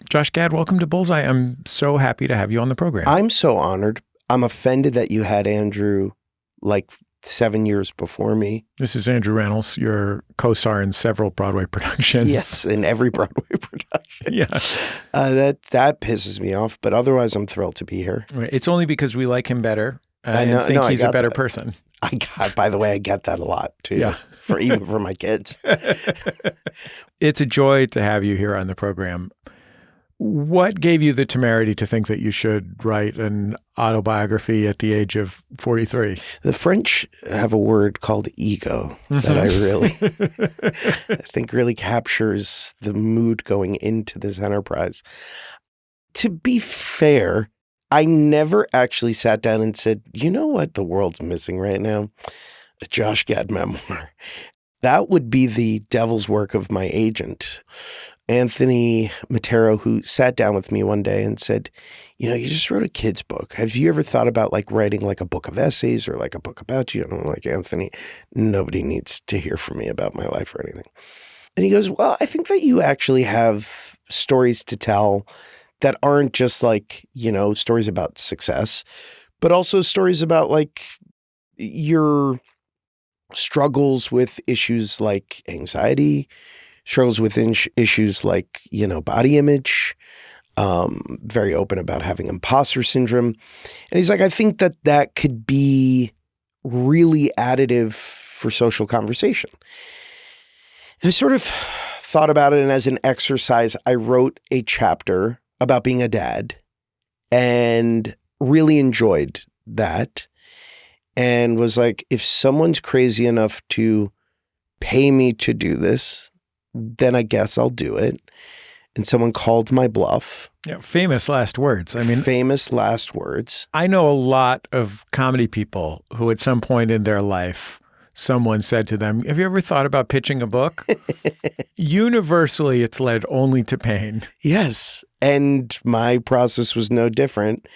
Josh Gad, welcome to Bullseye. I'm so happy to have you on the program. I'm so honored. I'm offended that you had Andrew like 7 years before me. This is Andrew Reynolds, your co-star in several Broadway productions. Yes, in every Broadway production. Yeah. That pisses me off, but otherwise I'm thrilled to be here. It's only because we like him better and think he's a better person. By the way, I get that a lot too. Yeah. Even for my kids. It's a joy to have you here on the program. What gave you the temerity to think that you should write an autobiography at the age of 43? The French have a word called ego that I think really captures the mood going into this enterprise. To be fair, I never actually sat down and said, you know what the world's missing right now? A Josh Gad memoir. That would be the devil's work of my agent, Anthony Matero, who sat down with me one day and said, you know, you just wrote a kid's book. Have you ever thought about like writing like a book of essays or like a book about you? And I'm like, Anthony, nobody needs to hear from me about my life or anything. And he goes, well, I think that you actually have stories to tell that aren't just like, you know, stories about success, but also stories about like your struggles with issues like anxiety, struggles with issues like, you know, body image, very open about having imposter syndrome. And he's like, I think that that could be really additive for social conversation. And I sort of thought about it, and as an exercise, I wrote a chapter about being a dad and really enjoyed that. And was like, if someone's crazy enough to pay me to do this, then I guess I'll do it. And someone called my bluff. Yeah, famous last words. Famous last words. I know a lot of comedy people who at some point in their life, someone said to them, have you ever thought about pitching a book? Universally, it's led only to pain. Yes. And my process was no different.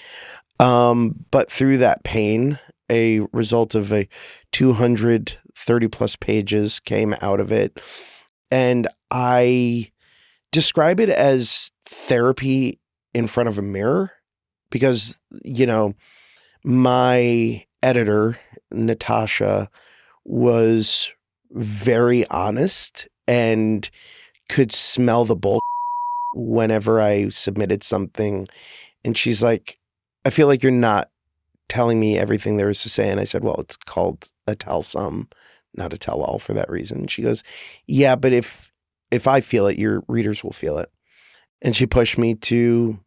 But through that pain, a result of a 230 plus pages came out of it. And I describe it as therapy in front of a mirror because, you know, my editor, Natasha, was very honest and could smell the bull whenever I submitted something. And she's like, I feel like you're not telling me everything there is to say. And I said, well, it's called a tell some, not a tell all for that reason. She goes, yeah, but if I feel it, your readers will feel it. And she pushed me to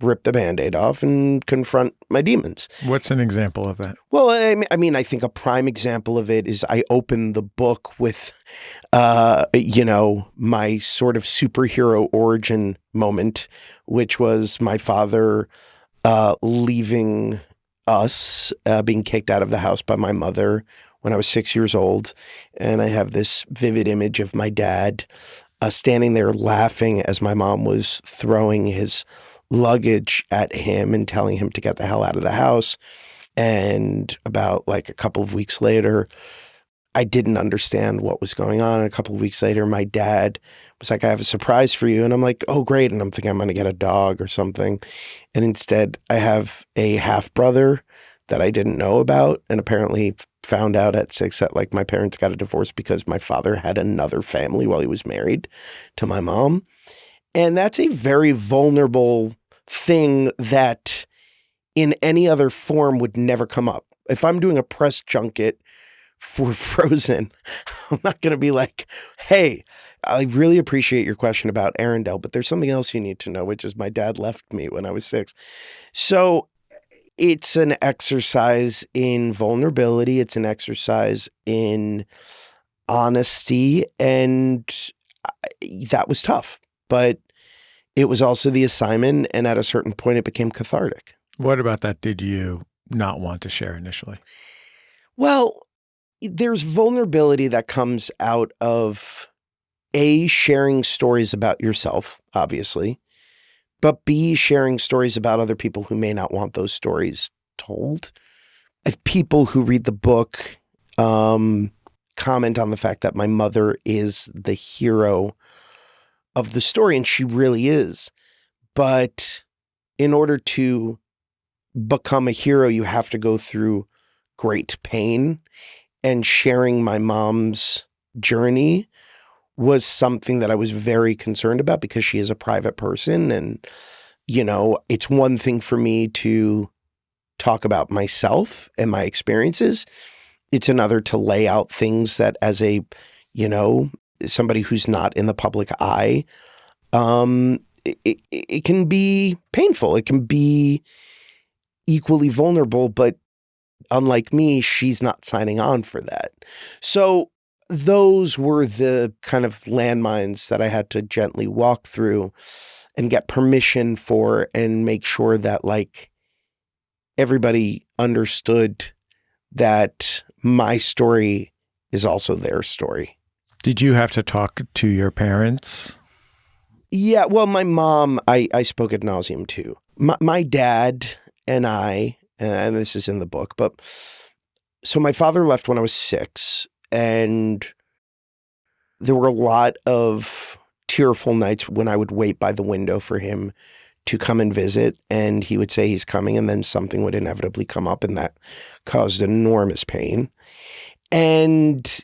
rip the Band-Aid off and confront my demons. What's an example of that? Well, I mean, I think a prime example of it is I opened the book with, you know, my sort of superhero origin moment, which was my father leaving us, being kicked out of the house by my mother when I was 6 years old. And I have this vivid image of my dad standing there laughing as my mom was throwing his luggage at him and telling him to get the hell out of the house. And about like a couple of weeks later, I didn't understand what was going on. And a couple of weeks later, my dad was like, I have a surprise for you. And I'm like, oh, great. And I'm thinking I'm going to get a dog or something. And instead, I have a half brother that I didn't know about and apparently found out at 6 that like my parents got a divorce because my father had another family while he was married to my mom. And that's a very vulnerable thing that in any other form would never come up. If I'm doing a press junket for Frozen, I'm not going to be like, hey, I really appreciate your question about Arendelle, but there's something else you need to know, which is my dad left me when I was 6. So it's an exercise in vulnerability. It's an exercise in honesty. And that was tough, but it was also the assignment. And at a certain point, it became cathartic. What about that did you not want to share initially? Well, there's vulnerability that comes out of A, sharing stories about yourself, obviously, but B, sharing stories about other people who may not want those stories told. I have people who read the book comment on the fact that my mother is the hero of the story, and she really is. But in order to become a hero, you have to go through great pain. And sharing my mom's journey was something that I was very concerned about because she is a private person. And, it's one thing for me to talk about myself and my experiences. It's another to lay out things that as a, somebody who's not in the public eye, it can be painful. It can be equally vulnerable, but unlike me, she's not signing on for that. So those were the kind of landmines that I had to gently walk through and get permission for and make sure that everybody understood that my story is also their story. Did you have to talk to your parents? Yeah, well, my mom, I spoke ad nauseum to. My dad and I, and this is in the book, but so my father left when I was 6, and there were a lot of tearful nights when I would wait by the window for him to come and visit, and he would say he's coming, and then something would inevitably come up, and that caused enormous pain. And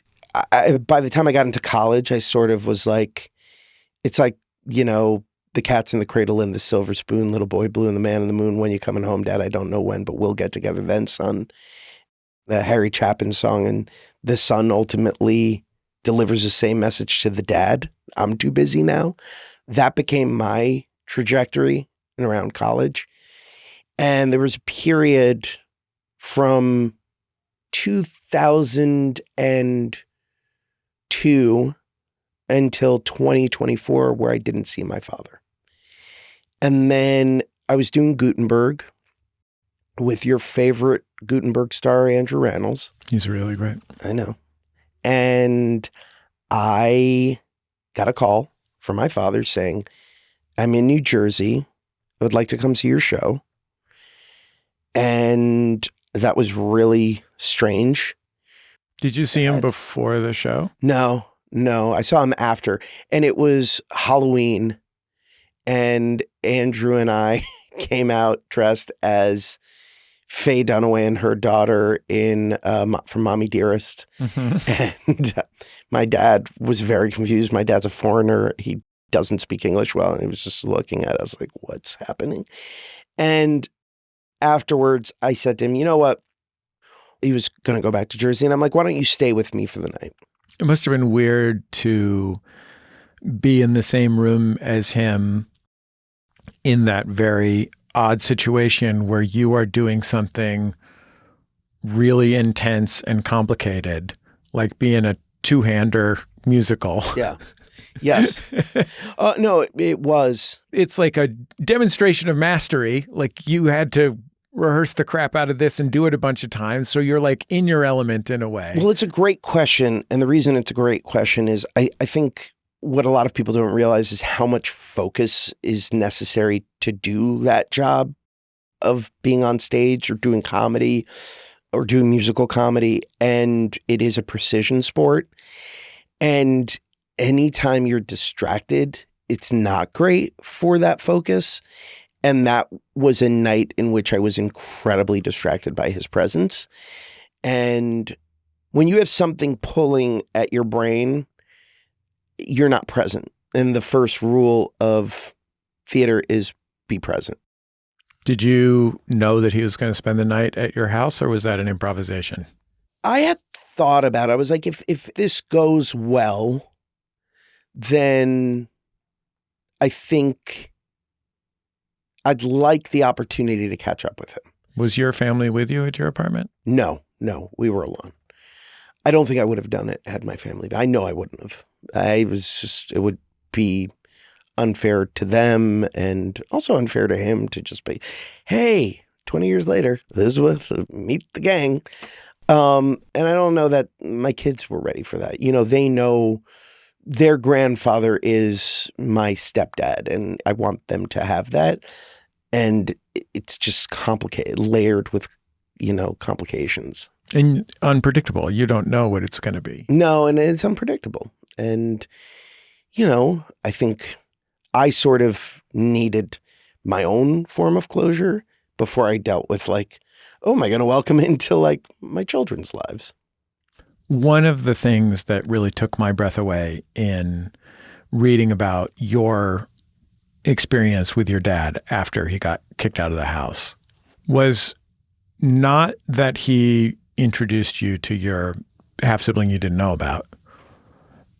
by the time I got into college, I sort of was like, it's like, the cat's in the cradle and the silver spoon, little boy blue and the man in the moon. When you coming home, Dad? I don't know when, but we'll get together then, son. The Harry Chapin song, and the son ultimately delivers the same message to the dad. I'm too busy now. That became my trajectory in around college. And there was a period from 2002 until 2024 where I didn't see my father. And then I was doing Guttenberg with your favorite Guttenberg star, Andrew Rannells. He's really great. I know. And I got a call from my father saying, I'm in New Jersey. I would like to come see your show. And that was really strange. Did you see him before the show? No. I saw him after. And it was Halloween. And Andrew and I came out dressed as Faye Dunaway and her daughter from Mommy Dearest. Mm-hmm. And my dad was very confused. My dad's a foreigner. He doesn't speak English well. And he was just looking at us like, what's happening? And afterwards, I said to him, you know what? He was going to go back to Jersey. And I'm like, why don't you stay with me for the night? It must have been weird to be in the same room as him in that very odd situation where you are doing something really intense and complicated, like being a two-hander musical. Yeah. Yes. No, it was. It's like a demonstration of mastery. Like you had to rehearse the crap out of this and do it a bunch of times. So you're like in your element in a way. Well, it's a great question. And the reason it's a great question is I think what a lot of people don't realize is how much focus is necessary to do that job of being on stage or doing comedy or doing musical comedy. And it is a precision sport. And anytime you're distracted, it's not great for that focus. And that was a night in which I was incredibly distracted by his presence. And when you have something pulling at your brain, you're not present. And the first rule of theater is be present. Did you know that he was going to spend the night at your house, or was that an improvisation? I had thought about it. I was like, if this goes well, then I think I'd like the opportunity to catch up with him. Was your family with you at your apartment? No, we were alone. I don't think I would have done it had my family. I know I wouldn't have. It would be unfair to them and also unfair to him to just be, hey, 20 years later, Elizabeth, meet the gang. And I don't know that my kids were ready for that. They know their grandfather is my stepdad, and I want them to have that. And it's just complicated, layered with, complications. And unpredictable. You don't know what it's going to be. No, and it's unpredictable. And, I think I sort of needed my own form of closure before I dealt with like, oh, am I going to welcome into like my children's lives? One of the things that really took my breath away in reading about your experience with your dad after he got kicked out of the house was not that he introduced you to your half-sibling you didn't know about,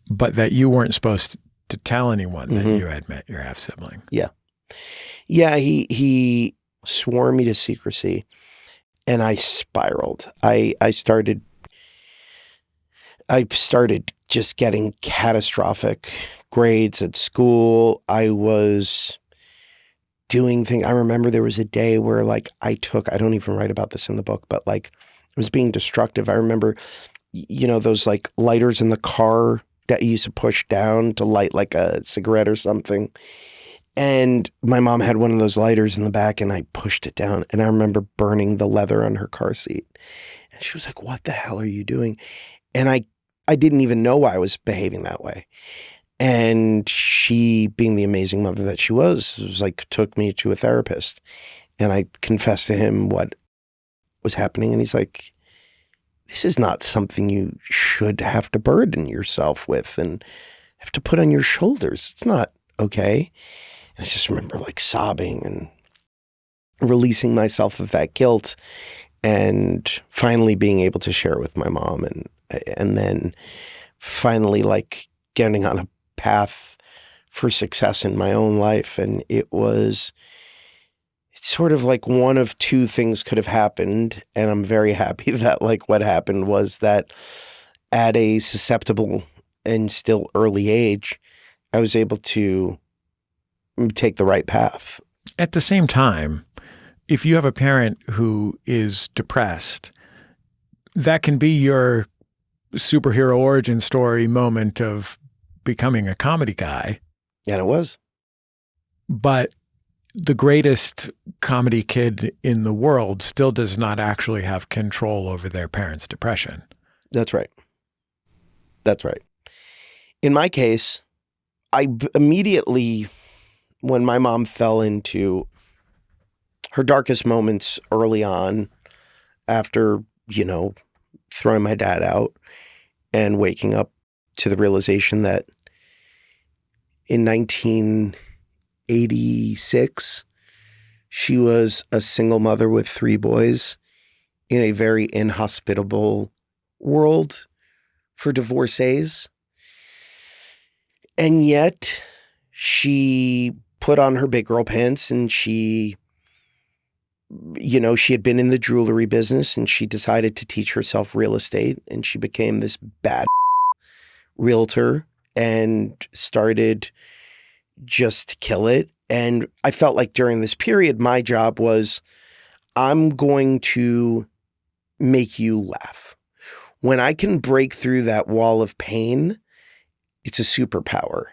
but that you weren't supposed to tell anyone that you had met your half-sibling. Yeah. Yeah, he swore me to secrecy, and I spiraled. I started just getting catastrophic grades at school. I was doing things. I remember there was a day where like I don't even write about this in the book, but like I was being destructive. I remember, those like lighters in the car that you used to push down to light like a cigarette or something. And my mom had one of those lighters in the back and I pushed it down. And I remember burning the leather on her car seat. And she was like, what the hell are you doing? And I didn't even know why I was behaving that way. And she, being the amazing mother that she was like, took me to a therapist. And I confessed to him what was happening. And he's like, this is not something you should have to burden yourself with and have to put on your shoulders. It's not okay. And I just remember like sobbing and releasing myself of that guilt and finally being able to share it with my mom. And then finally like getting on a path for success in my own life. And it's sort of like one of two things could have happened. And I'm very happy that like what happened was that at a susceptible and still early age, I was able to take the right path. At the same time, if you have a parent who is depressed, that can be your superhero origin story moment of becoming a comedy guy. And it was. But the greatest comedy kid in the world still does not actually have control over their parents' depression. That's right. That's right. In my case, I immediately, when my mom fell into her darkest moments early on after, throwing my dad out and waking up to the realization that in 1986, she was a single mother with 3 boys in a very inhospitable world for divorcees. And yet she put on her big girl pants and she had been in the jewelry business and she decided to teach herself real estate and she became this bad realtor and started just to kill it. And I felt like during this period, my job was, I'm going to make you laugh. When I can break through that wall of pain, it's a superpower.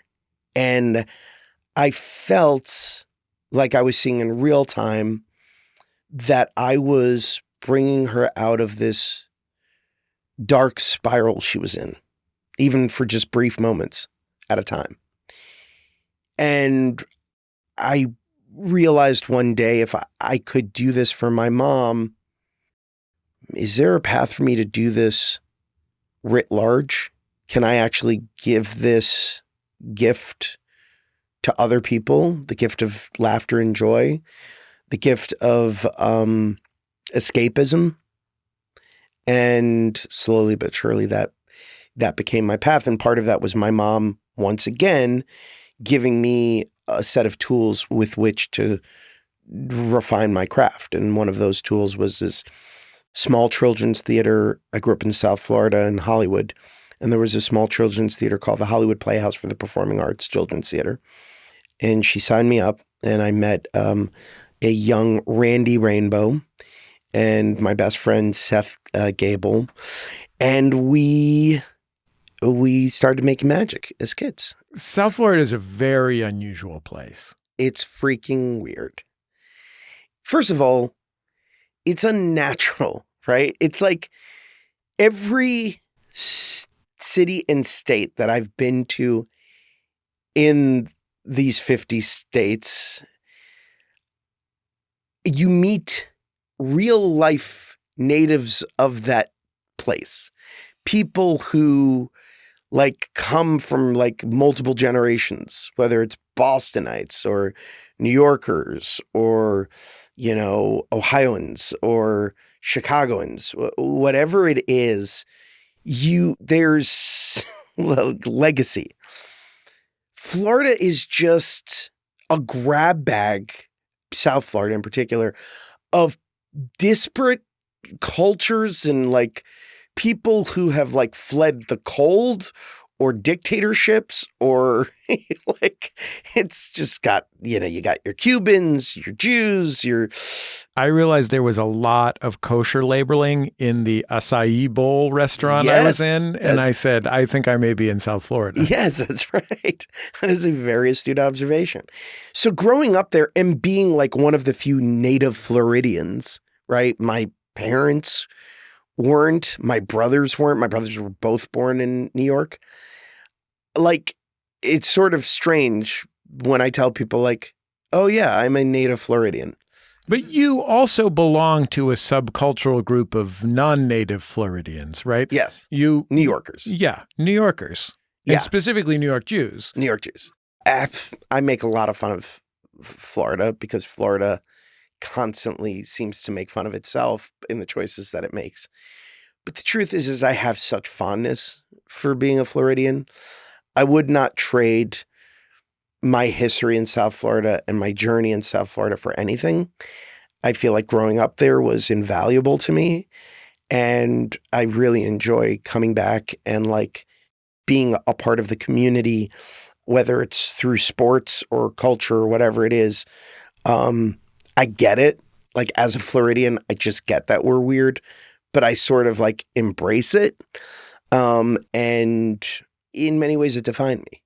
And I felt like I was seeing in real time that I was bringing her out of this dark spiral she was in, even for just brief moments at a time. And I realized one day if I could do this for my mom, is there a path for me to do this writ large? Can I actually give this gift to other people, the gift of laughter and joy, the gift of escapism? And slowly but surely that became my path. And part of that was my mom, once again, giving me a set of tools with which to refine my craft. And one of those tools was this small children's theater. I grew up in South Florida in Hollywood. And there was a small children's theater called the Hollywood Playhouse for the Performing Arts Children's Theater. And she signed me up and I met a young Randy Rainbow and my best friend, Seth Gable. And we started making magic as kids. South Florida is a very unusual place. It's freaking weird. First of all, it's unnatural, right? It's like every city and state that I've been to in these 50 states, you meet real life natives of that place. People who like come from like multiple generations, whether it's Bostonites or New Yorkers or, you know, Ohioans or Chicagoans, whatever it is, there's legacy. Florida is just a grab bag, South Florida in particular, of disparate cultures and like people who have like fled the cold or dictatorships or like it's just got, you know, you got your Cubans, your Jews, I realized there was a lot of kosher labeling in the acai bowl restaurant I was in. And I said, I think I may be in South Florida. Yes, that's right. That is a very astute observation. So growing up there and being like one of the few native Floridians, right? My parents weren't, my brothers weren't. My brothers were both born in New York. Like, it's sort of strange when I tell people like, oh yeah, I'm a native Floridian. But you also belong to a subcultural group of non-native Floridians, right? Yes. New Yorkers. Yeah, New Yorkers. And specifically New York Jews. New York Jews. I make a lot of fun of Florida because Florida constantly seems to make fun of itself in the choices that it makes. But the truth is I have such fondness for being a Floridian. I would not trade my history in South Florida and my journey in South Florida for anything. I feel like growing up there was invaluable to me. And I really enjoy coming back and like being a part of the community, whether it's through sports or culture or whatever it is. I get it. Like as a Floridian, I just get that we're weird, but I sort of like embrace it. And in many ways it defined me.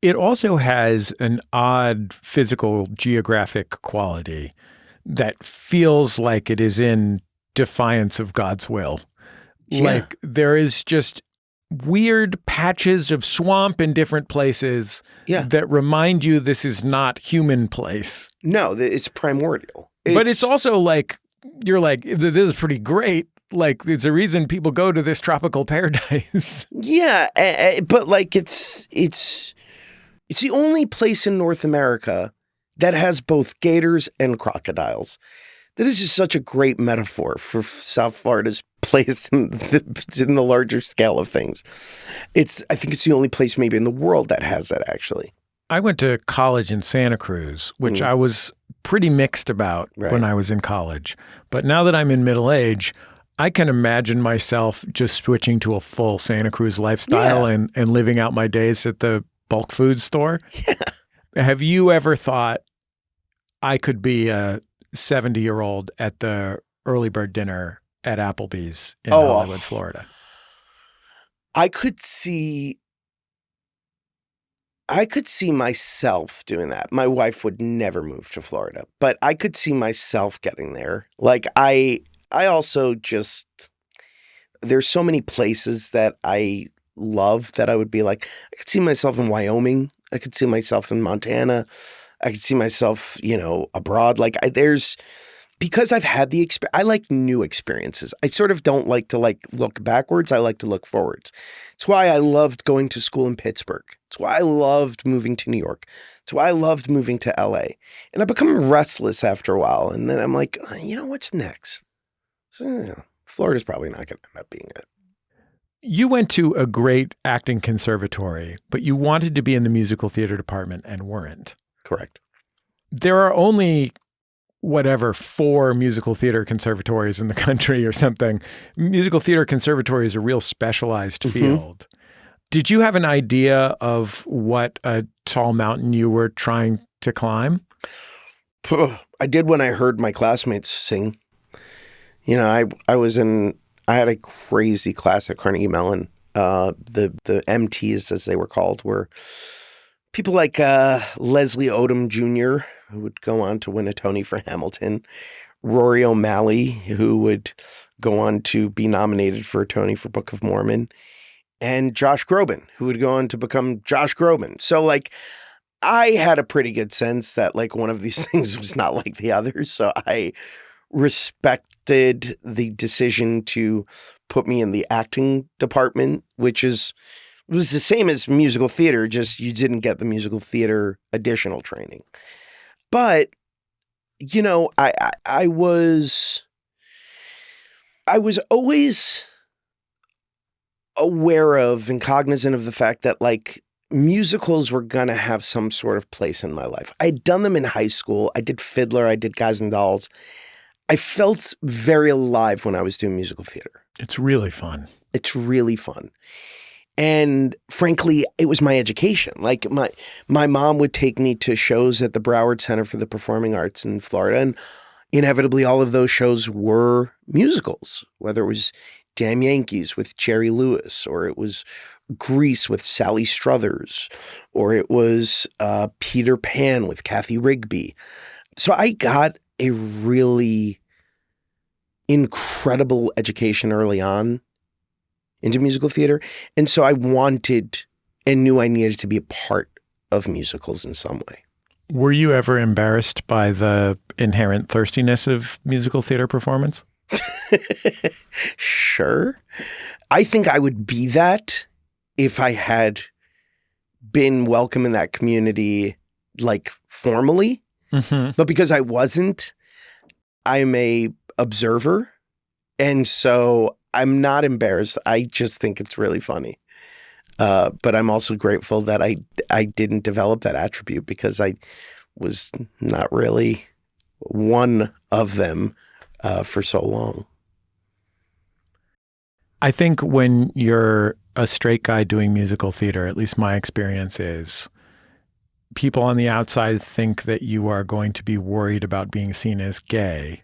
It also has an odd physical geographic quality that feels like it is in defiance of God's will. Yeah. Like there is just weird patches of swamp in different places that remind you this is not human place. No, it's primordial. But it's also like, you're like, this is pretty great. Like there's a reason people go to this tropical paradise. Yeah, but like it's the only place in North America that has both gators and crocodiles. That is just such a great metaphor for South Florida's place in the larger scale of things. I think it's the only place maybe in the world that has that actually. I went to college in Santa Cruz, which I was pretty mixed about when I was in college. But now that I'm in middle age, I can imagine myself just switching to a full Santa Cruz lifestyle and living out my days at the bulk food store. Yeah. Have you ever thought I could be a 70-year-old at the early bird dinner at Applebee's in Hollywood, Florida? I could see myself doing that. My wife would never move to Florida, but I could see myself getting there. Like I also just, there's so many places that I love that I would be like, I could see myself in Wyoming. I could see myself in Montana. I could see myself, you know, abroad. Like because I've had the experience, I like new experiences. I sort of don't like to like look backwards. I like to look forwards. It's why I loved going to school in Pittsburgh. It's why I loved moving to New York. It's why I loved moving to LA. And I become restless after a while. And then I'm like, you know, what's next? So, Florida's probably not going to end up being it. You went to a great acting conservatory, but you wanted to be in the musical theater department and weren't. Correct. There are only, 4 musical theater conservatories in the country or something. Musical theater conservatory is a real specialized field. Did you have an idea of what a tall mountain you were trying to climb? I did when I heard my classmates sing. You know, I had a crazy class at Carnegie Mellon. The MTs, as they were called, were people like Leslie Odom Jr., who would go on to win a Tony for Hamilton, Rory O'Malley, who would go on to be nominated for a Tony for Book of Mormon, and Josh Groban, who would go on to become Josh Groban. So like, I had a pretty good sense that like one of these things was not like the others. So I respected the decision to put me in the acting department, which was the same as musical theater, just you didn't get the musical theater additional training. But, you know, I was always aware of and cognizant of the fact that like musicals were going to have some sort of place in my life. I'd done them in high school. I did Fiddler. I did Guys and Dolls. I felt very alive when I was doing musical theater. It's really fun. It's really fun. And frankly, it was my education. Like my mom would take me to shows at the Broward Center for the Performing Arts in Florida. And inevitably, all of those shows were musicals, whether it was Damn Yankees with Jerry Lewis, or it was Grease with Sally Struthers, or it was Peter Pan with Kathy Rigby. So I got a really incredible education early on into musical theater. And so I wanted and knew I needed to be a part of musicals in some way. Were you ever embarrassed by the inherent thirstiness of musical theater performance? Sure. I think I would be that if I had been welcome in that community, like formally. Mm-hmm. But because I wasn't, I'm a observer. And so I'm not embarrassed. I just think it's really funny. But I'm also grateful that I didn't develop that attribute because I was not really one of them for so long. I think when you're a straight guy doing musical theater, at least my experience is, people on the outside think that you are going to be worried about being seen as gay,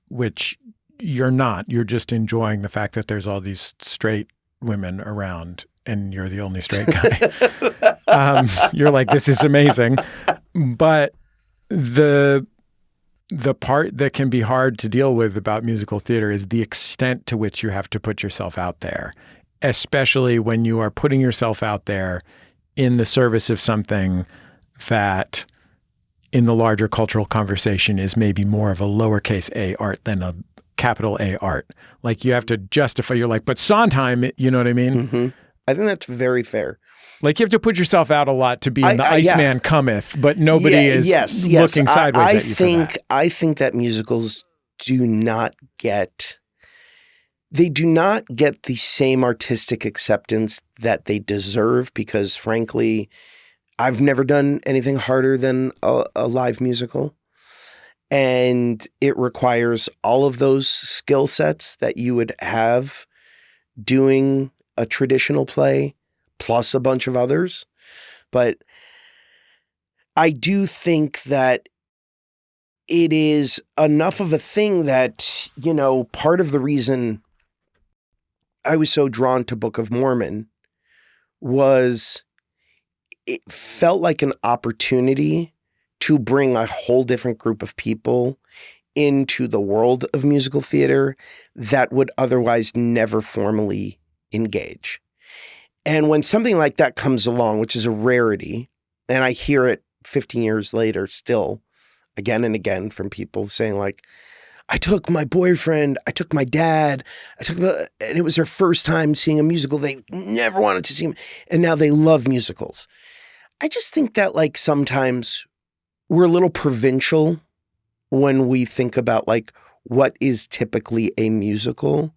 which you're not. You're just enjoying the fact that there's all these straight women around and you're the only straight guy. You're like, this is amazing. But the part that can be hard to deal with about musical theater is the extent to which you have to put yourself out there, especially when you are putting yourself out there in the service of something that in the larger cultural conversation is maybe more of a lowercase a art than a capital A art. Like you have to justify, you're like, but Sondheim, you know what I mean? Mm-hmm. I think that's very fair. Like you have to put yourself out a lot to be in the Iceman Cometh, but nobody is looking sideways at you for that. I think that musicals do not get the same artistic acceptance that they deserve because, frankly, I've never done anything harder than a live musical. And it requires all of those skill sets that you would have doing a traditional play, plus a bunch of others. But I do think that it is enough of a thing that, you know, part of the reason I was so drawn to Book of Mormon was it felt like an opportunity to bring a whole different group of people into the world of musical theater that would otherwise never formally engage. And when something like that comes along, which is a rarity, and I hear it 15 years later still again and again from people saying like, I took my boyfriend, I took my dad, and it was their first time seeing a musical. They never wanted to see him, and now they love musicals. I just think that like sometimes we're a little provincial when we think about like what is typically a musical,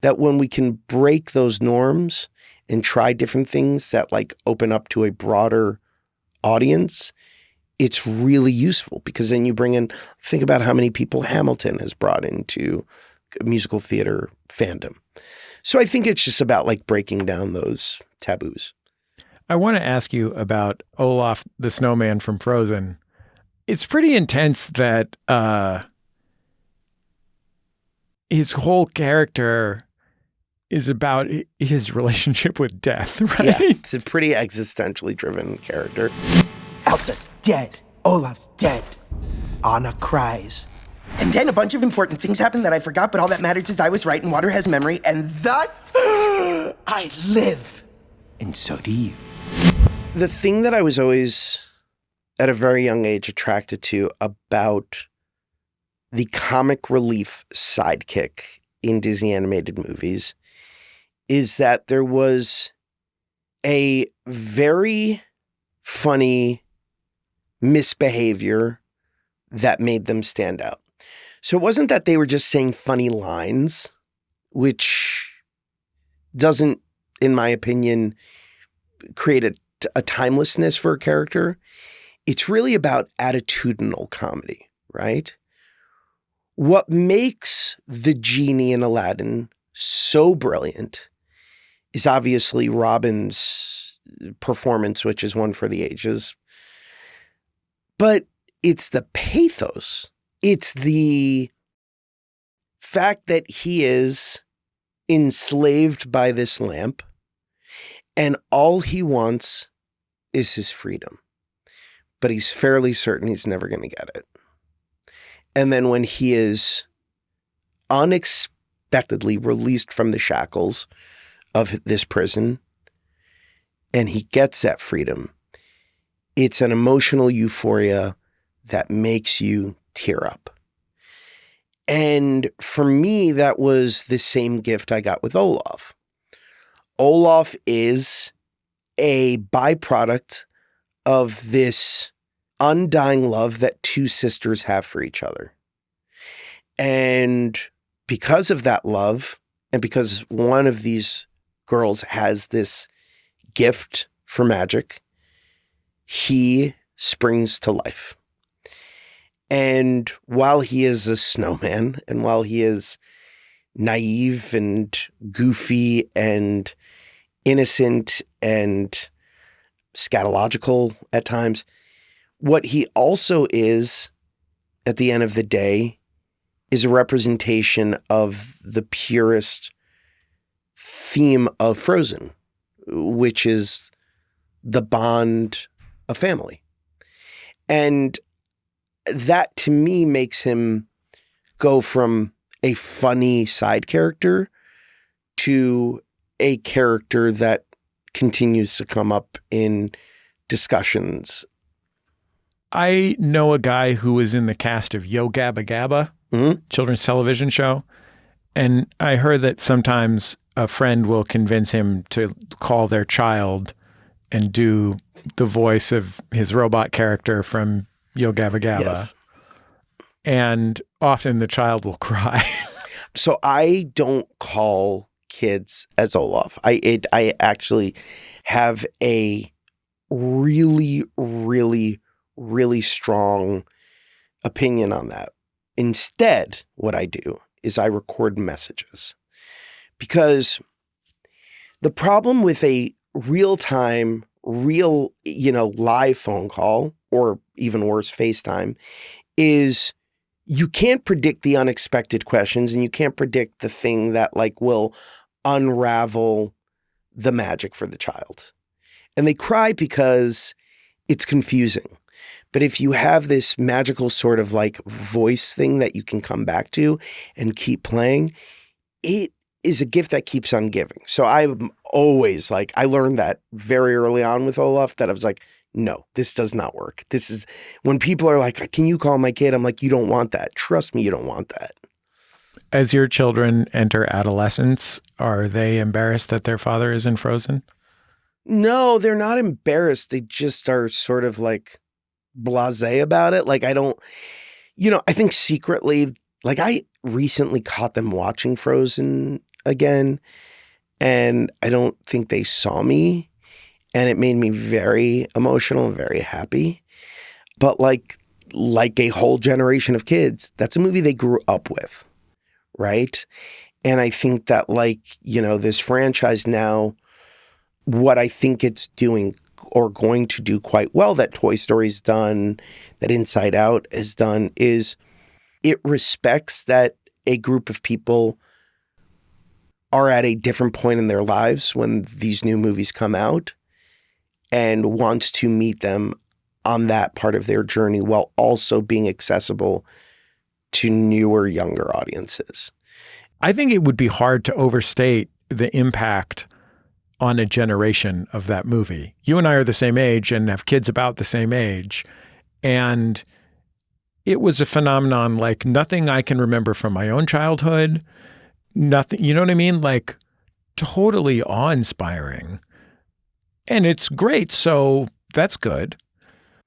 that when we can break those norms and try different things that like open up to a broader audience, it's really useful because then you bring in, think about how many people Hamilton has brought into musical theater fandom. So I think it's just about like breaking down those taboos. I want to ask you about Olaf the Snowman from Frozen. It's pretty intense that his whole character is about his relationship with death, right? Yeah, it's a pretty existentially driven character. Elsa's dead. Olaf's dead. Anna cries. And then a bunch of important things happen that I forgot, but all that matters is I was right and water has memory, and thus I live. And so do you. The thing that I was always at a very young age attracted to about the comic relief sidekick in Disney animated movies is that there was a very funny misbehavior that made them stand out. So it wasn't that they were just saying funny lines, which doesn't, in my opinion, create a timelessness for a character. It's really about attitudinal comedy, right? What makes the genie in Aladdin so brilliant is obviously Robin's performance, which is one for the ages. But it's the pathos. It's the fact that he is enslaved by this lamp and all he wants is his freedom. But he's fairly certain he's never going to get it. And then when he is unexpectedly released from the shackles of this prison and he gets that freedom, it's an emotional euphoria that makes you tear up. And for me, that was the same gift I got with Olaf. Olaf is a byproduct of this undying love that two sisters have for each other. And because of that love, and because one of these girls has this gift for magic, he springs to life. And while he is a snowman, and while he is naive and goofy and innocent and scatological at times, what he also is, at the end of the day, is a representation of the purest theme of Frozen, which is the bond of family. And that, to me, makes him go from a funny side character to a character that continues to come up in discussions. I know a guy who was in the cast of Yo Gabba Gabba, children's television show. And I heard that sometimes a friend will convince him to call their child and do the voice of his robot character from Yo Gabba Gabba. Yes. And often the child will cry. So I don't call kids as Olaf. I actually have a really, really, really strong opinion on that. Instead, what I do is I record messages. Because the problem with a real-time, live phone call, or even worse, FaceTime, is you can't predict the unexpected questions and you can't predict the thing that will unravel the magic for the child. And they cry because it's confusing. But if you have this magical sort of voice thing that you can come back to and keep playing, it is a gift that keeps on giving. So I'm always I learned that very early on with Olaf, that I was no, this does not work. This is when people are can you call my kid? I'm you don't want that. Trust me, you don't want that. As your children enter adolescence, are they embarrassed that their father is in Frozen? No, they're not embarrassed. They just are sort of blasé about it. I don't, I think secretly, I recently caught them watching Frozen again, and I don't think they saw me, and it made me very emotional and very happy. But like a whole generation of kids, that's a movie they grew up with, right? And I think that this franchise now, what I think it's doing or going to do quite well, that Toy Story's done, that Inside Out has done, is it respects that a group of people are at a different point in their lives when these new movies come out and wants to meet them on that part of their journey while also being accessible to newer, younger audiences. I think it would be hard to overstate the impact on a generation of that movie. You and I are the same age and have kids about the same age. And it was a phenomenon like nothing I can remember from my own childhood. Nothing, you know what I mean? Like totally awe-inspiring. And it's great, so that's good.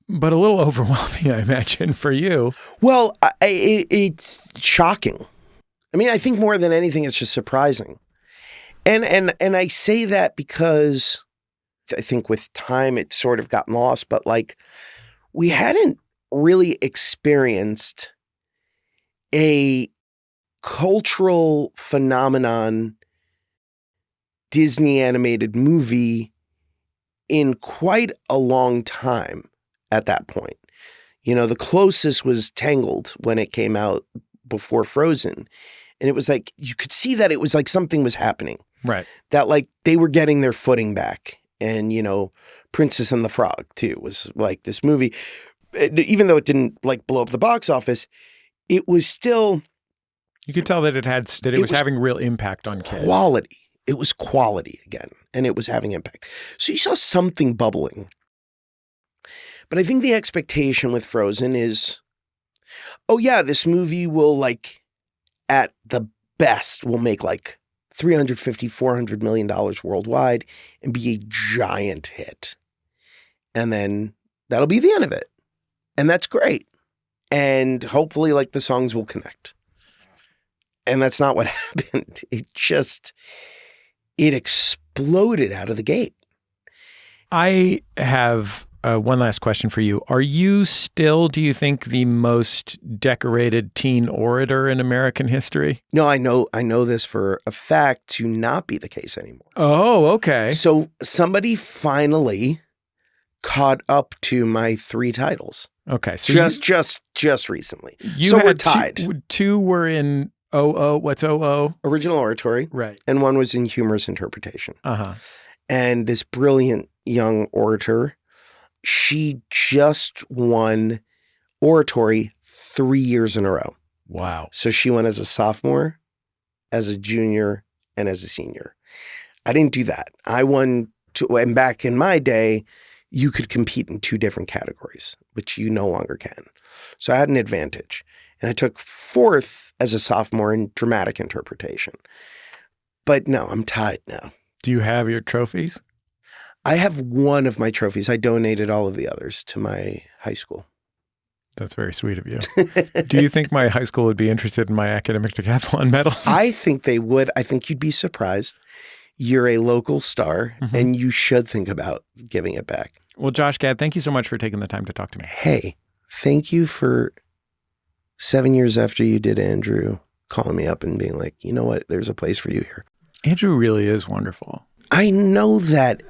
But a little overwhelming, I imagine, for you. Well, it's shocking. I mean, I think more than anything, it's just surprising. And I say that because I think with time it sort of got lost, but like we hadn't really experienced a cultural phenomenon Disney animated movie in quite a long time at that point. You know, the closest was Tangled when it came out before Frozen. And it was like, you could see that it was like something was happening. Right. That like they were getting their footing back. And, you know, Princess and the Frog too was like this movie. Even though it didn't like blow up the box office, it was still. You could tell that it was having real impact on kids. Quality. It was quality again. And it was having impact. So you saw something bubbling. But I think the expectation with Frozen is, oh yeah, this movie will like, at the best, will make like $350, $400 million worldwide and be a giant hit. And then that'll be the end of it. And that's great. And hopefully like the songs will connect. And that's not what happened. It exploded out of the gate. I have one last question for you. Are you still, do you think, the most decorated teen orator in American history? No, I know this for a fact to not be the case anymore. Oh, okay. So somebody finally caught up to my 3 titles. Okay. So just recently. So we're tied. Two were in OO. What's OO? Original oratory. Right. And one was in humorous interpretation. Uh-huh. And this brilliant young orator, she just won oratory 3 years in a row. Wow. So she won as a sophomore, as a junior, and as a senior. I didn't do that. I won, and back in my day, you could compete in 2 different categories, which you no longer can. So I had an advantage. And I took 4th as a sophomore in dramatic interpretation. But no, I'm tied now. Do you have your trophies? I have one of my trophies. I donated all of the others to my high school. That's very sweet of you. Do you think my high school would be interested in my academic decathlon medals? I think they would. I think you'd be surprised. You're a local star, and you should think about giving it back. Well, Josh Gad, thank you so much for taking the time to talk to me. Hey, thank you for 7 years after you did Andrew calling me up and being like, you know what, there's a place for you here. Andrew really is wonderful. I know that.